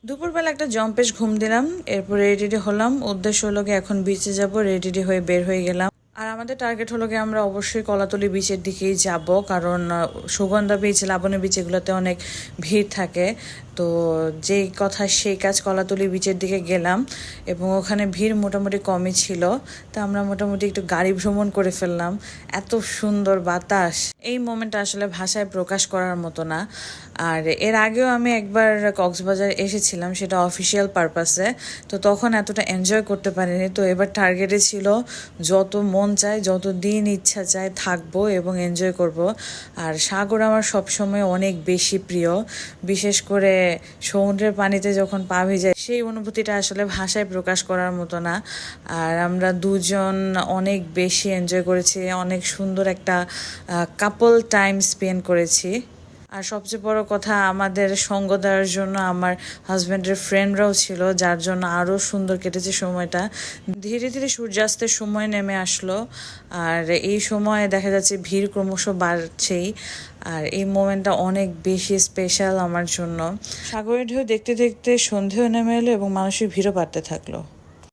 দুপুরবেলা একটা জম্পেশ ঘুম দিলাম, এরপর রেডি হলাম। উদ্দেশ্য হলো গিয়ে এখন বিচে যাব। রেডি হয়ে বের হয়ে গেলাম। আর আমাদের টার্গেট হলো গিয়ে আমরা অবশ্যই কলাতলি বিচের দিকেই যাব, কারণ সুগন্ধা বিচ, লাবণী বিচ এগুলোতে অনেক ভিড় থাকে। তো যেই কথা সেই কাজ, কলাতলি বিচের দিকে গেলাম এবং ওখানে ভিড় মোটামুটি কমই ছিল। তা আমরা মোটামুটি একটু গাড়ি ভ্রমণ করে ফেললাম। এত সুন্দর বাতাস, এই মোমেন্টটা আসলে ভাষায় প্রকাশ করার মতো না। আর এর আগেও আমি একবার কক্সবাজার এসেছিলাম, সেটা অফিসিয়াল পারপাসে। তো তখন এতটা এনজয় করতে পারিনি। তো এবার টার্গেটে ছিল যত মন চায়, যত দিন ইচ্ছা চায় থাকবো এবং এনজয় করব। আর সাগর আমার সবসময় অনেক বেশি প্রিয়, বিশেষ করে সমুদ্রের পানিতে যখন পা ভিজায় সেই অনুভূতিটা আসলে ভাষায় প্রকাশ করার মতো না। আর আমরা দুজন অনেক বেশি এনজয় করেছি, অনেক সুন্দর একটা কাপল টাইম স্পেন্ড করেছি। আর সবচেয়ে বড় কথা, আমাদের সঙ্গ দেওয়ার জন্য আমার হাজব্যান্ডের ফ্রেন্ডরাও ছিল, যার জন্য আরও সুন্দর কেটেছে সময়টা। ধীরে ধীরে সূর্যাস্তের সময় নেমে আসলো, আর এই সময় দেখা যাচ্ছে ভিড় ক্রমশ বাড়ছেই। আর এই মোমেন্টটা অনেক বেশি স্পেশাল আমার জন্য। সাগরের ঢেউ দেখতে দেখতে সন্ধেও নেমে এলো এবং মানুষের ভিড়ও বাড়তে থাকলো।